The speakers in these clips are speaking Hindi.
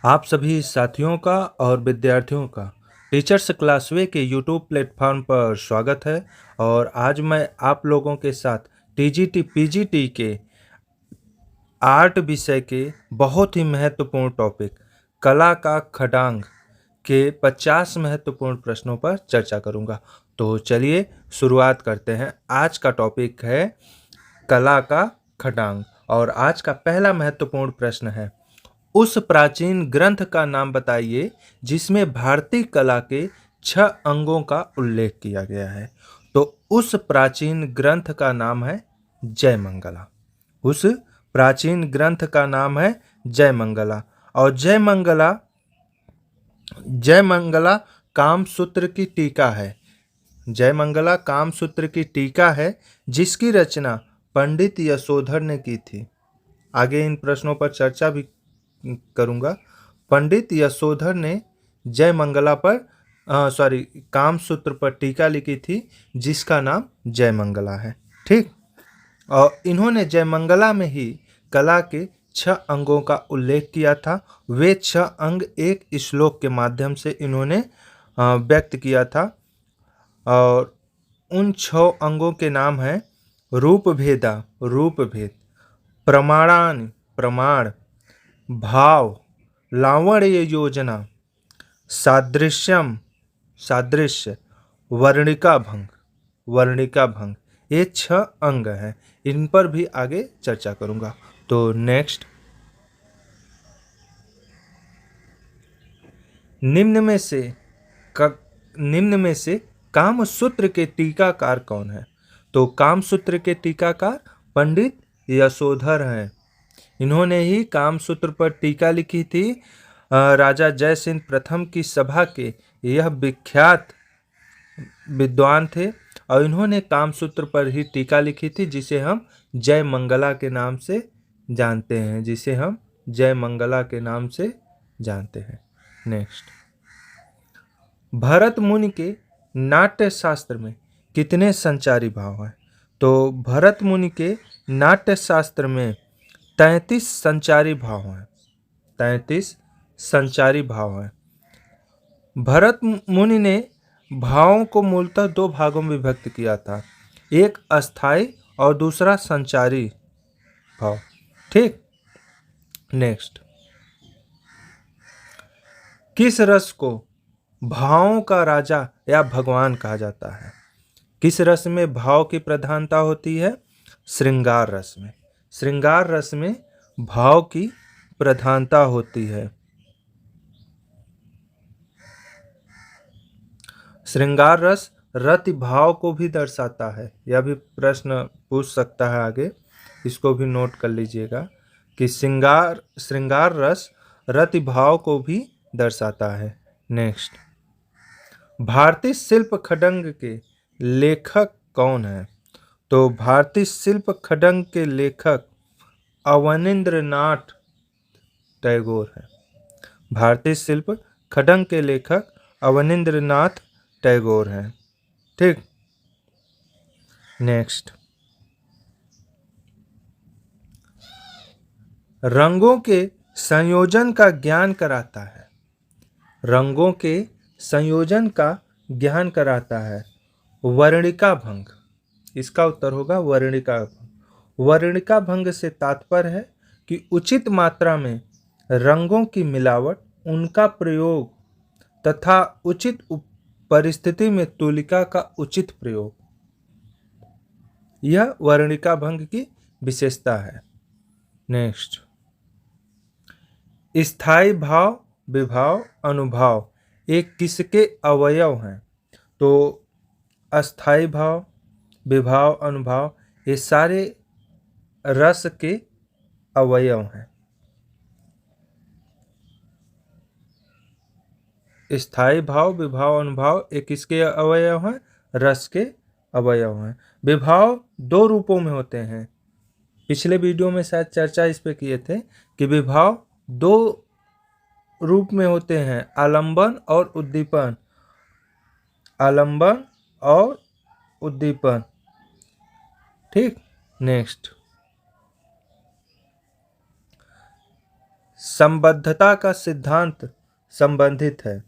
आप सभी साथियों का और विद्यार्थियों का टीचर्स क्लासवे के यूट्यूब प्लेटफॉर्म पर स्वागत है। और आज मैं आप लोगों के साथ टीजीटी पीजीटी के आर्ट विषय के बहुत ही महत्वपूर्ण टॉपिक कला का खडांग के 50 महत्वपूर्ण प्रश्नों पर चर्चा करूंगा। तो चलिए शुरुआत करते हैं। आज का टॉपिक है कला का खडांग और आज का पहला महत्वपूर्ण प्रश्न है, उस प्राचीन ग्रंथ का नाम बताइए जिसमें भारतीय कला के 6 अंगों का उल्लेख किया गया है। तो उस प्राचीन ग्रंथ का नाम है जयमंगला। उस प्राचीन ग्रंथ का नाम है जयमंगला। और जयमंगला कामसूत्र की टीका है। जयमंगला कामसूत्र की टीका है जिसकी रचना पंडित यशोधर ने की थी। आगे इन प्रश्नों पर चर्चा भी करूंगा। पंडित यशोधर ने जयमंगला पर कामसूत्र पर टीका लिखी थी जिसका नाम जयमंगला है। ठीक। और इन्होंने जयमंगला में ही कला के 6 अंगों का उल्लेख किया था। वे 6 अंग एक श्लोक के माध्यम से इन्होंने व्यक्त किया था। और उन 6 अंगों के नाम हैं रूपभेद, प्रमाण, भाव, लावण्य योजना, सादृश्य, वर्णिका भंग। ये 6 अंग हैं। इन पर भी आगे चर्चा करूंगा। तो नेक्स्ट, निम्न में से कामसूत्र के टीकाकार कौन है? तो कामसूत्र के टीकाकार पंडित यशोधर हैं। इन्होंने ही कामसूत्र पर टीका लिखी थी। राजा जयसिंह प्रथम की सभा के यह विख्यात विद्वान थे और इन्होंने कामसूत्र पर ही टीका लिखी थी जिसे हम जयमंगला के नाम से जानते हैं। नेक्स्ट, भरत मुनि के नाट्य शास्त्र में कितने संचारी भाव हैं? तो भरत मुनि के नाट्य शास्त्र में 33 संचारी भाव हैं। भरत मुनि ने भावों को मूलतः 2 भागों में विभक्त किया था, एक अस्थाई और दूसरा संचारी भाव। ठीक। नेक्स्ट, किस रस को भावों का राजा या भगवान कहा जाता है? किस रस में भाव की प्रधानता होती है? श्रृंगार रस में। श्रृंगार रस में भाव की प्रधानता होती है। श्रृंगार रस रति भाव को भी दर्शाता है। यह भी प्रश्न पूछ सकता है आगे, इसको भी नोट कर लीजिएगा कि श्रृंगार रस रति भाव को भी दर्शाता है। नेक्स्ट, भारतीय शिल्प खडंग के लेखक कौन है? तो भारतीय शिल्प खडंग के लेखक अवनींद्रनाथ टैगोर है। भारतीय शिल्प खडंग के लेखक अवनींद्रनाथ टैगोर हैं। ठीक। नेक्स्ट, रंगों के संयोजन का ज्ञान कराता है। रंगों के संयोजन का ज्ञान कराता है वर्णिका भंग। इसका उत्तर होगा वर्णिका भंग। वर्णिका भंग से तात्पर्य है कि उचित मात्रा में रंगों की मिलावट, उनका प्रयोग तथा उचित परिस्थिति में तुलिका का उचित प्रयोग, यह वर्णिका भंग की विशेषता है। नेक्स्ट, स्थायी भाव, विभाव, अनुभाव ये किसके अवयव हैं? तो अस्थायी भाव, विभाव, अनुभाव ये सारे रस के अवयव हैं। स्थायी भाव, विभाव, अनुभाव ये किसके अवयव हैं? रस के अवयव हैं। विभाव 2 रूपों में होते हैं। पिछले वीडियो में शायद चर्चा इस पे किए थे कि विभाव 2 रूप में होते हैं, आलंबन और उद्दीपन। ठीक। नेक्स्ट, संबद्धता का सिद्धांत संबंधित है।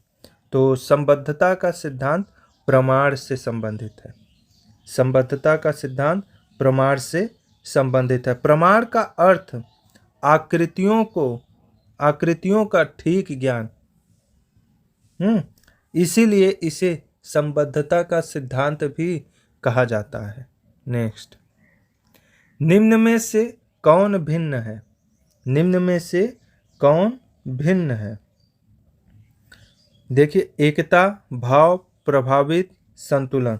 तो संबद्धता का सिद्धांत प्रमाण से संबंधित है। संबद्धता का सिद्धांत प्रमाण से संबंधित है। प्रमाण का अर्थ आकृतियों का ठीक ज्ञान। इसीलिए इसे संबद्धता का सिद्धांत भी कहा जाता है। नेक्स्ट, निम्न में से कौन भिन्न है? निम्न में से कौन भिन्न है? देखिए, एकता, भाव, प्रभावित, संतुलन।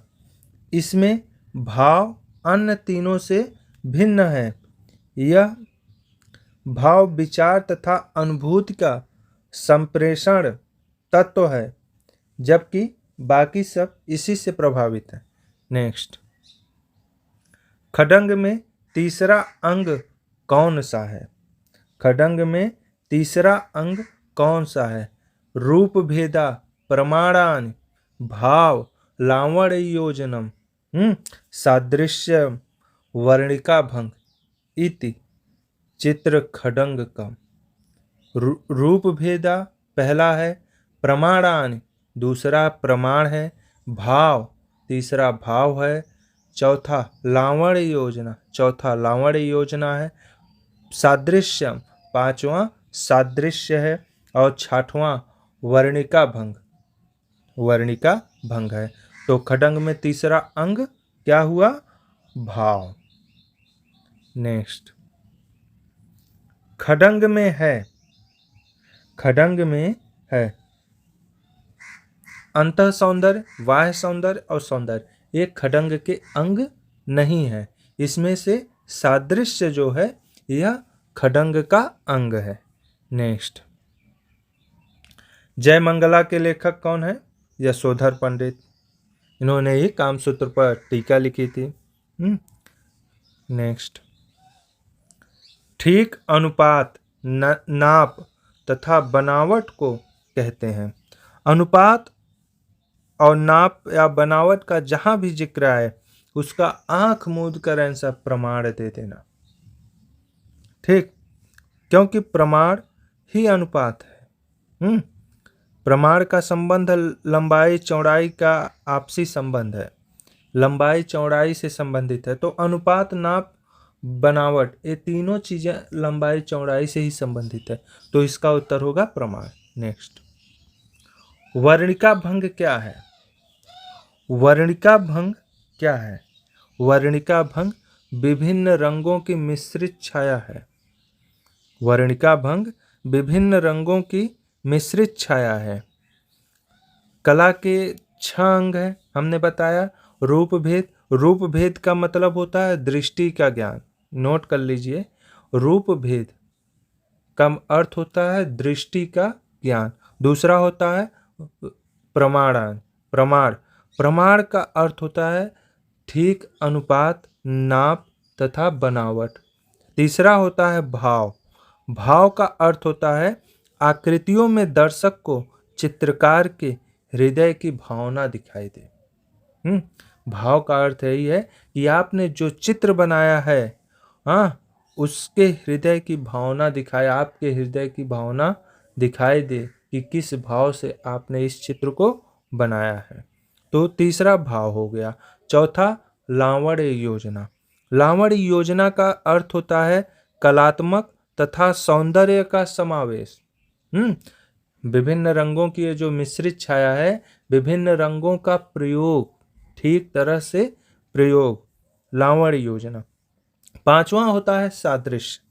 इसमें भाव अन्य तीनों से भिन्न है। यह भाव विचार तथा अनुभूति का संप्रेषण तत्व है, जबकि बाकी सब इसी से प्रभावित है। नेक्स्ट, खड्ग में तीसरा अंग कौन सा है? खड्ग में तीसरा अंग कौन सा है? रूप भेदा, प्रमाणान, भाव, लावण्य योजनम, सादृश्य, वर्णिका भंग इति चित्र खड्ग का। रूप भेदा पहला है, प्रमाणान दूसरा प्रमाण है, भाव तीसरा भाव है, चौथा लावण्य योजना है, सादृश्यम पांचवा सादृश्य है, और छठवां वर्णिका भंग है। तो खड्ग में तीसरा अंग क्या हुआ? भाव। नेक्स्ट, खड्ग में है अंतः सौंदर्य, बाह्य सौंदर्य और सौंदर्य। ये खड्ग के अंग नहीं है। इसमें से सादृश्य जो है यह खड्ग का अंग है। नेक्स्ट, जयमंगला के लेखक कौन है? यशोधर पंडित। इन्होंने ही कामसूत्र पर टीका लिखी थी। नेक्स्ट, ठीक अनुपात, नाप तथा बनावट को कहते हैं। अनुपात और नाप या बनावट का जहां भी जिक्र आए उसका आंख मूंद कर आंसर प्रमाण दे देना। ठीक, क्योंकि प्रमाण ही अनुपात है। प्रमाण का संबंध लंबाई चौड़ाई का आपसी संबंध है, लंबाई चौड़ाई से संबंधित है। तो अनुपात, नाप, बनावट ये तीनों चीजें लंबाई चौड़ाई से ही संबंधित है। तो इसका उत्तर होगा प्रमाण। नेक्स्ट, वर्णिका भंग क्या है? वर्णिका भंग क्या है? वर्णिका भंग विभिन्न रंगों की मिश्रित छाया है। वर्णिका भंग विभिन्न रंगों की मिश्रित छाया है। कला के 6 अंग है, हमने बताया। रूप भेद का मतलब होता है दृष्टि का ज्ञान। नोट कर लीजिए, रूप भेद का अर्थ होता है दृष्टि का ज्ञान। दूसरा होता है प्रमाण का अर्थ होता है ठीक अनुपात, नाप तथा बनावट। तीसरा होता है भाव का अर्थ होता है आकृतियों में दर्शक को चित्रकार के हृदय की भावना दिखाई दे। भाव का अर्थ यही है कि आपने जो चित्र बनाया है उसके हृदय की भावना दिखाए, आपके हृदय की भावना दिखाई दे कि किस भाव से आपने इस चित्र को बनाया है। तो तीसरा भाव हो गया। चौथा लावण्य योजना। लावण्य योजना का अर्थ होता है कलात्मक तथा सौंदर्य का समावेश। विभिन्न रंगों की जो मिश्रित छाया है, विभिन्न रंगों का प्रयोग, ठीक तरह से प्रयोग, लावण्य योजना। पांचवा होता है सादृश्य।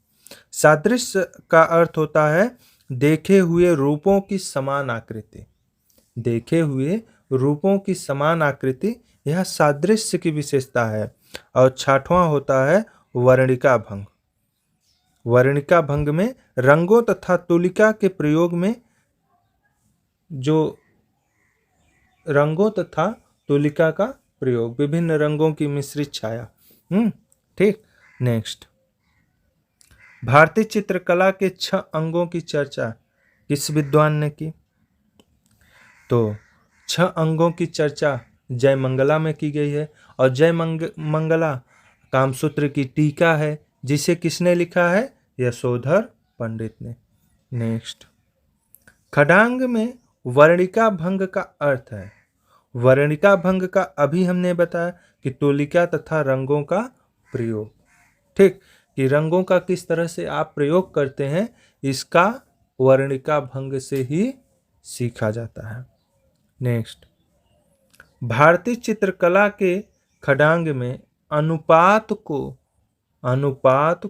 सादृश्य का अर्थ होता है देखे हुए रूपों की समान आकृति। देखे हुए रूपों की समान आकृति, यह सादृश्य की विशेषता है। और छठवां होता है वर्णिका भंग। वर्णिका भंग में रंगों तथा तुलिका के प्रयोग में जो रंगों तथा तुलिका का प्रयोग, विभिन्न रंगों की मिश्रित छाया। ठीक। नेक्स्ट, भारतीय चित्रकला के 6 अंगों की चर्चा किस विद्वान ने की? तो 6 अंगों की चर्चा जयमंगला में की गई है। और जयमंगला कामसूत्र की टीका है, जिसे किसने लिखा है? यशोधर पंडित ने। नेक्स्ट, खडांग में वर्णिका भंग का अर्थ है। वर्णिका भंग का अभी हमने बताया कि तूलिका तथा रंगों का प्रयोग। ठीक, कि रंगों का किस तरह से आप प्रयोग करते हैं, इसका वर्णिका भंग से ही सीखा जाता है। नेक्स्ट, भारतीय चित्रकला के खडांग में अनुपात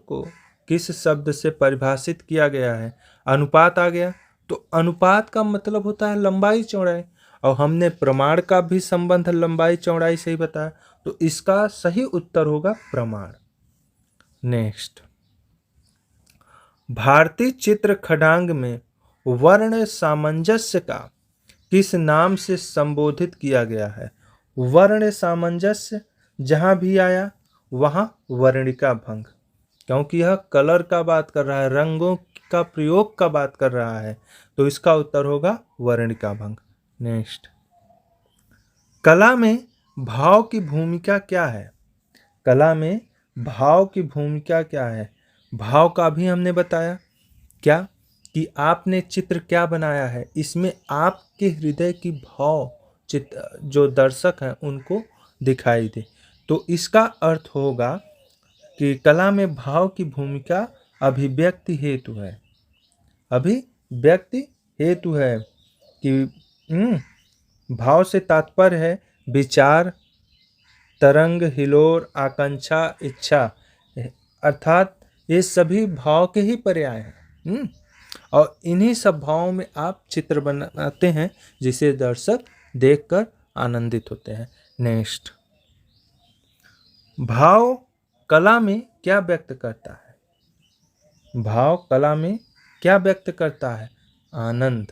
को किस शब्द से परिभाषित किया गया है? अनुपात आ गया, तो अनुपात का मतलब होता है लंबाई चौड़ाई, और हमने प्रमाण का भी संबंध लंबाई चौड़ाई से ही बताया, तो इसका सही उत्तर होगा प्रमाण। नेक्स्ट, भारतीय चित्र खडांग में वर्ण सामंजस्य का किस नाम से संबोधित किया गया है? वर्ण सामंजस्य जहां भी आया वहां वर्णिका भंग, क्योंकि यह कलर का बात कर रहा है, रंगों का प्रयोग का बात कर रहा है, तो इसका उत्तर होगा वर्णिका भंग। नेक्स्ट, कला में भाव की भूमिका क्या है? कला में भाव की भूमिका क्या है? भाव का भी हमने बताया, क्या कि आपने चित्र क्या बनाया है, इसमें आपके हृदय की भाव चित्र जो दर्शक हैं उनको दिखाई दे, तो इसका अर्थ होगा कि कला में भाव की भूमिका अभिव्यक्ति हेतु है। अभिव्यक्ति हेतु है कि भाव से तात्पर्य है विचार, तरंग, हिलोर, आकांक्षा, इच्छा, अर्थात ये सभी भाव के ही पर्याय हैं। और इन्हीं सब भावों में आप चित्र बनाते हैं जिसे दर्शक देखकर आनंदित होते हैं। नेक्स्ट, भाव कला में क्या व्यक्त करता है? भाव कला में क्या व्यक्त करता है? आनंद।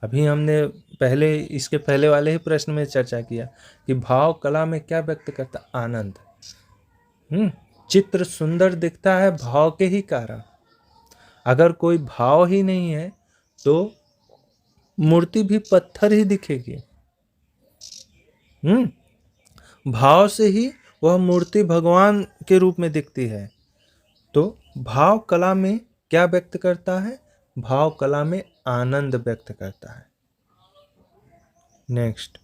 अभी हमने इसके पहले वाले ही प्रश्न में चर्चा किया कि भाव कला में क्या व्यक्त करता है? आनंद। चित्र सुंदर दिखता है भाव के ही कारण। अगर कोई भाव ही नहीं है तो मूर्ति भी पत्थर ही दिखेगी। भाव से ही वह मूर्ति भगवान के रूप में दिखती है। तो भाव कला में क्या व्यक्त करता है? भाव कला में आनंद व्यक्त करता है। नेक्स्ट,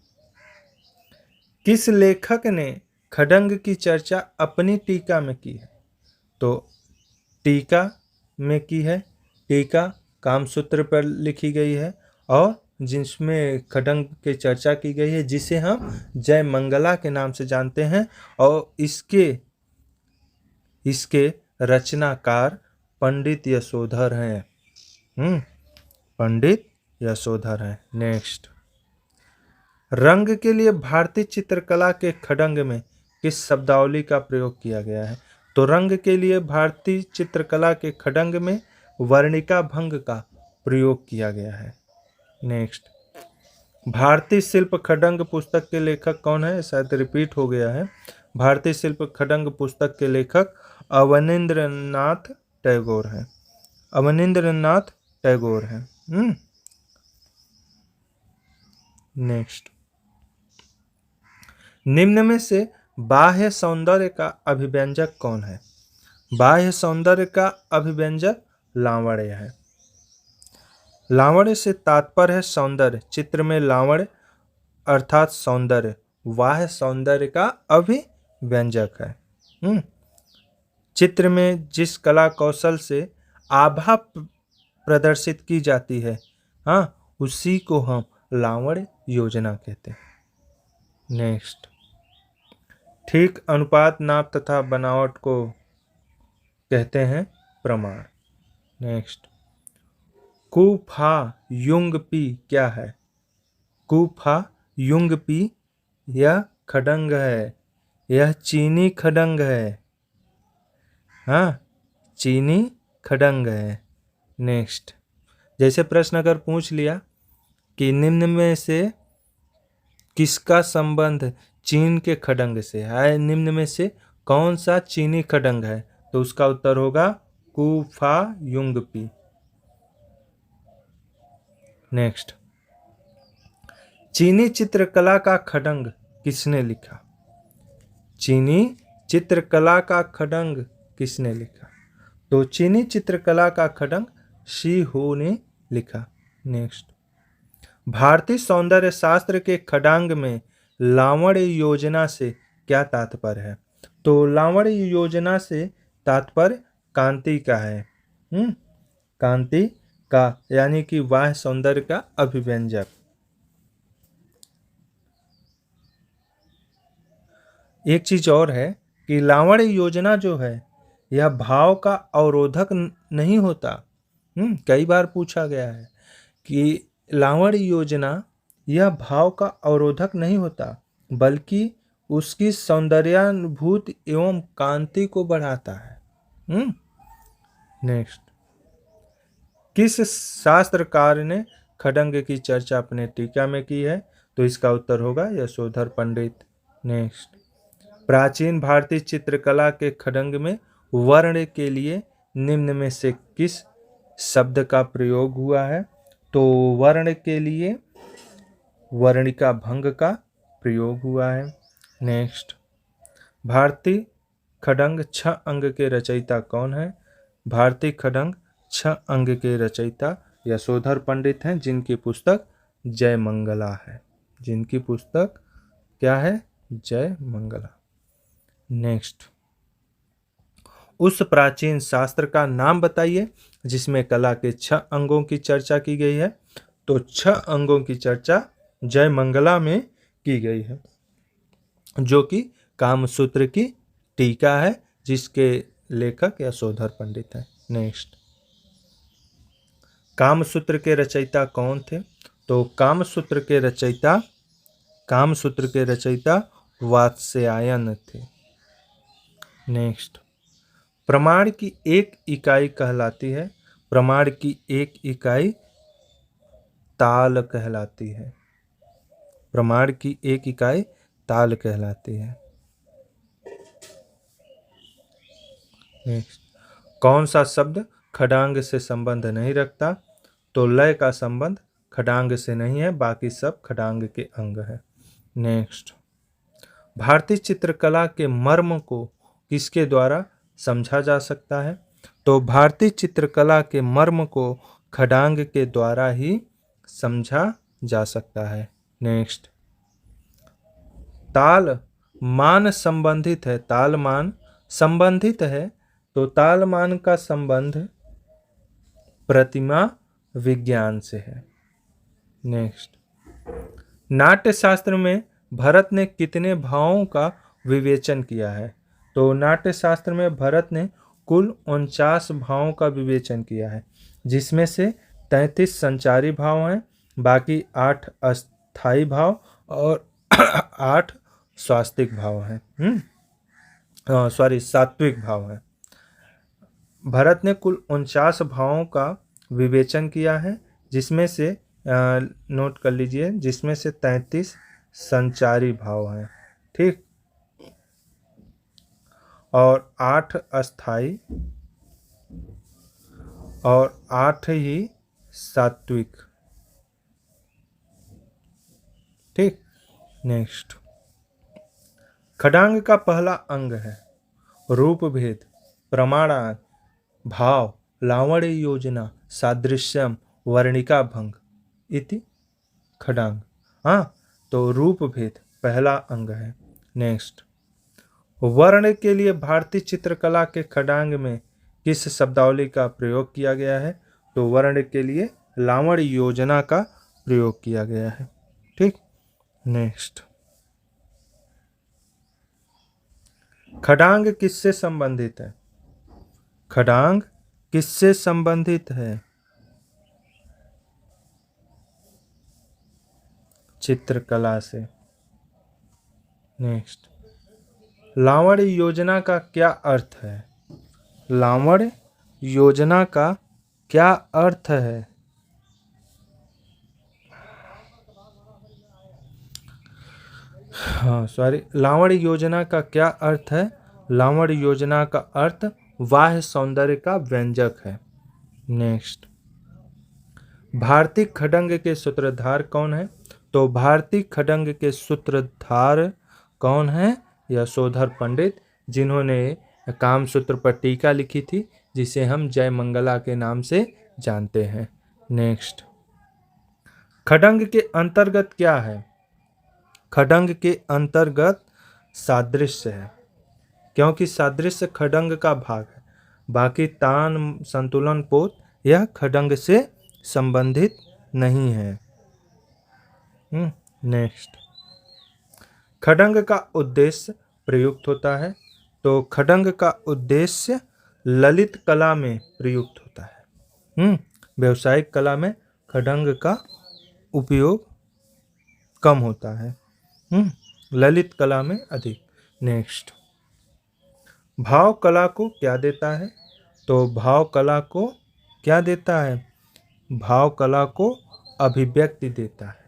किस लेखक ने खडंग की चर्चा अपनी टीका में की है? तो टीका में की है, टीका कामसूत्र पर लिखी गई है और जिसमें खडंग की चर्चा की गई है, जिसे हम जय मंगला के नाम से जानते हैं, और इसके रचनाकार पंडित यशोधर हैं। पंडित यशोधर हैं। नेक्स्ट, रंग के लिए भारतीय चित्रकला के खडंग में किस शब्दावली का प्रयोग किया गया है? तो रंग के लिए भारतीय चित्रकला के खडंग में वर्णिका भंग का प्रयोग किया गया है। नेक्स्ट, भारतीय शिल्प खडंग पुस्तक के लेखक कौन है? शायद रिपीट हो गया है। भारतीय शिल्प खडंग पुस्तक के लेखक अवनींद्रनाथ टैगोर हैं। अवनींद्रनाथ टैगोर हैं। नेक्स्ट, निम्न में से बाह्य सौंदर्य का अभिव्यंजक कौन है? बाह्य सौंदर्य का अभिव्यंजक लावण्य है। लावण्य से तात्पर्य है सौंदर्य। चित्र में लावण्य अर्थात सौंदर्य बाह्य सौंदर्य का अभिव्यंजक है। चित्र में जिस कला कौशल से आभा प्रदर्शित की जाती है, उसी को हम लावण्य योजना कहते हैं। नेक्स्ट, ठीक अनुपात, नाप तथा बनावट को कहते हैं प्रमाण। नेक्स्ट, कु फा युंग पी क्या है? कु फा युंग पी यह खडंग है, यह चीनी खडंग है। चीनी खडंग है। नेक्स्ट, जैसे प्रश्न अगर पूछ लिया कि निम्न में से किसका संबंध चीन के खडंग से है, निम्न में से कौन सा चीनी खडंग है, तो उसका उत्तर होगा कु फा युंग पी। नेक्स्ट, चीनी चित्रकला का खडंग किसने लिखा? चीनी चित्रकला का खडंग किसने लिखा? तो चीनी चित्रकला का खडंग शी हो ने लिखा। नेक्स्ट, भारतीय सौंदर्य शास्त्र के खडांग में लावण्य योजना से क्या तात्पर्य है? तो लावण्य योजना से तात्पर्य कांति का है। कांति का यानी कि बाह्य सौंदर्य का अभिव्यंजक। एक चीज और है कि लावण्य योजना जो है यह भाव का अवरोधक नहीं होता। कई बार पूछा गया है कि लावण्य योजना यह भाव का अवरोधक नहीं होता बल्कि उसकी सौंदर्यानुभूति एवं कांति को बढ़ाता है। नेक्स्ट, किस शास्त्रकार ने खडंग की चर्चा अपने टीका में की है? तो इसका उत्तर होगा यशोधर पंडित। नेक्स्ट, प्राचीन भारतीय चित्रकला के खडंग में वर्ण के लिए निम्न में से किस शब्द का प्रयोग हुआ है? तो वर्ण के लिए वर्णिका भंग का प्रयोग हुआ है। नेक्स्ट, भारतीय खडंग 6 अंग के रचयिता कौन है? भारतीय खडंग 6 अंग के रचयिता यशोधर पंडित हैं, जिनकी पुस्तक जय मंगला है। जिनकी पुस्तक क्या है? जय मंगला। नेक्स्ट, उस प्राचीन शास्त्र का नाम बताइए जिसमें कला के 6 अंगों की चर्चा की गई है। तो 6 अंगों की चर्चा जय मंगला में की गई है, जो कि कामसूत्र की टीका है, जिसके लेखक यशोधर पंडित हैं। नेक्स्ट, कामसूत्र के रचयिता कौन थे? तो कामसूत्र के रचयिता वात्स्यायन थे। नेक्स्ट, प्रमाण की एक इकाई कहलाती है। प्रमाण की एक इकाई ताल कहलाती है। प्रमाण की एक इकाई ताल कहलाती है। नेक्स्ट, कौन सा शब्द खडांग से संबंध नहीं रखता? तो लय का संबंध खडांग से नहीं है, बाकी सब खडांग के अंग है। नेक्स्ट, भारतीय चित्रकला के मर्म को किसके द्वारा समझा जा सकता है? तो भारतीय चित्रकला के मर्म को खडांग के द्वारा ही समझा जा सकता है। नेक्स्ट, ताल मान संबंधित है। ताल मान संबंधित है, तो ताल मान का संबंध प्रतिमा विज्ञान से है। नेक्स्ट, नाट्य शास्त्र में भरत ने कितने भावों का विवेचन किया है? तो नाट्य शास्त्र में भरत ने कुल 49 भावों का विवेचन किया है, जिसमें से 33 संचारी भाव हैं, बाकी 8 अस्थाई भाव और 8 स्वास्तिक भाव हैं। सात्विक भाव हैं। भरत ने कुल 49 भावों का विवेचन किया है, जिसमें से नोट कर लीजिए, जिसमें से 33 संचारी भाव हैं। ठीक, और 8 अस्थाई और 8 ही सात्विक। ठीक। नेक्स्ट, खडांग का पहला अंग है रूप भेद, प्रमाणांक, भाव, लावण्य योजना, सादृश्यम, वर्णिका भंग इति खडांग। तो रूप भेद पहला अंग है। नेक्स्ट, वर्ण के लिए भारतीय चित्रकला के खडांग में किस शब्दावली का प्रयोग किया गया है? तो वर्ण के लिए लावण्य योजना का प्रयोग किया गया है। ठीक। नेक्स्ट, खडांग किससे संबंधित है? खडांग किससे संबंधित है? चित्रकला से। नेक्स्ट, लावण्य योजना का क्या अर्थ है? लावण्य योजना का क्या अर्थ है? लावण्य योजना का क्या अर्थ है? लावण्य योजना का अर्थ बाह्य सौंदर्य का व्यंजक है। नेक्स्ट, भारतीय खडंग के सूत्रधार कौन है? तो भारतीय खडंग के सूत्रधार कौन है? यशोधर पंडित, जिन्होंने कामसूत्र पर टीका लिखी थी, जिसे हम जय मंगला के नाम से जानते हैं। नेक्स्ट, खड्ग के अंतर्गत क्या है? खड्ग के अंतर्गत सादृश्य है, क्योंकि सादृश्य खड्ग का भाग है। बाकी तान, संतुलन, पोत यह खड्ग से संबंधित नहीं है। नेक्स्ट, खड्ग का उद्देश्य प्रयुक्त होता है, तो खड्ग का उद्देश्य ललित कला में प्रयुक्त होता है। व्यवसायिक कला में खड्ग का उपयोग कम होता है, ललित कला में अधिक। नेक्स्ट, भाव कला को क्या देता है? तो भाव कला को क्या देता है? भाव कला को अभिव्यक्ति देता है,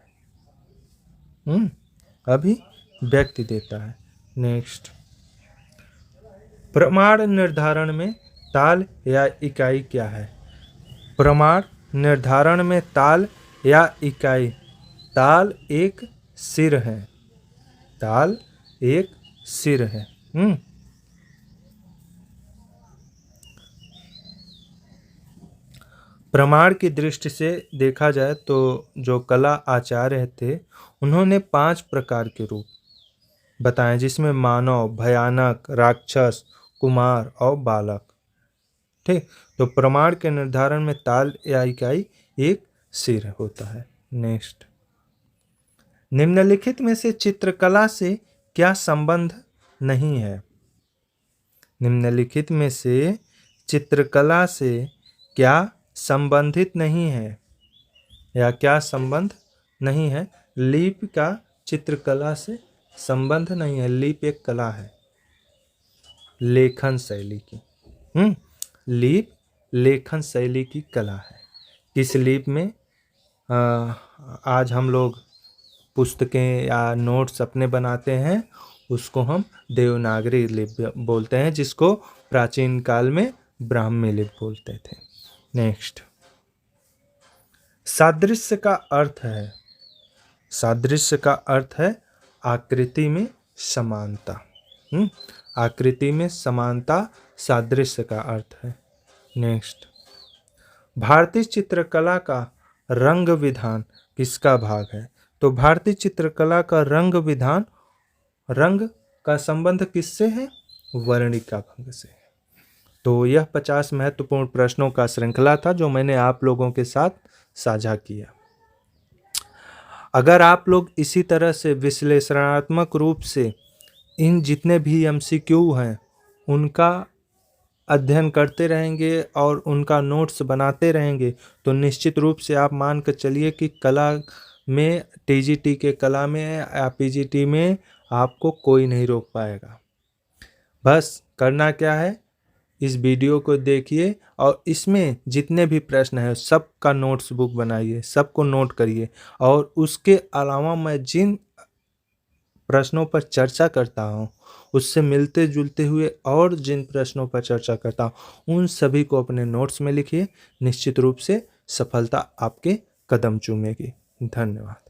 अभिव्यक्ति देता है। नेक्स्ट, प्रमाण निर्धारण में ताल या इकाई क्या है? प्रमाण निर्धारण में ताल या इकाई, ताल एक सिर है, ताल एक सिर है। प्रमाण की दृष्टि से देखा जाए तो जो कला आचार्य थे उन्होंने 5 प्रकार के रूप बताए, जिसमें मानव, भयानक, राक्षस, कुमार और बालक। ठीक, तो प्रमाण के निर्धारण में ताल या इकाई एक सिर होता है। नेक्स्ट, निम्नलिखित में से चित्रकला से क्या संबंध नहीं है? निम्नलिखित में से चित्रकला से क्या संबंधित नहीं है या क्या संबंध नहीं है? लिपि का चित्रकला से संबंध नहीं है। लिपि एक कला है, लेखन शैली की। लिपि लेखन शैली की कला है। किस लिपि में? आज हम लोग पुस्तकें या नोट्स अपने बनाते हैं, उसको हम देवनागरी लिपि बोलते हैं, जिसको प्राचीन काल में ब्राह्मी लिपि बोलते थे। नेक्स्ट, सादृश्य का अर्थ है, सादृश्य का अर्थ है आकृति में समानता। आकृति में समानता सादृश्य का अर्थ है। नेक्स्ट, भारतीय चित्रकला का रंग विधान किसका भाग है? तो भारतीय चित्रकला का रंग विधान, रंग का संबंध किससे है? वर्णिका भंग से। तो यह 50 महत्वपूर्ण प्रश्नों का श्रृंखला था जो मैंने आप लोगों के साथ साझा किया। अगर आप लोग इसी तरह से विश्लेषणात्मक रूप से इन जितने भी MCQ हैं उनका अध्ययन करते रहेंगे और उनका नोट्स बनाते रहेंगे, तो निश्चित रूप से आप मान कर चलिए कि कला में, TGT के कला में या PGT में आपको कोई नहीं रोक पाएगा। बस करना क्या है, इस वीडियो को देखिए और इसमें जितने भी प्रश्न हैं सबका नोट्स बुक बनाइए, सबको नोट करिए। और उसके अलावा मैं जिन प्रश्नों पर चर्चा करता हूँ उससे मिलते जुलते हुए और जिन प्रश्नों पर चर्चा करता हूँ उन सभी को अपने नोट्स में लिखिए। निश्चित रूप से सफलता आपके कदम चूमेगी। धन्यवाद।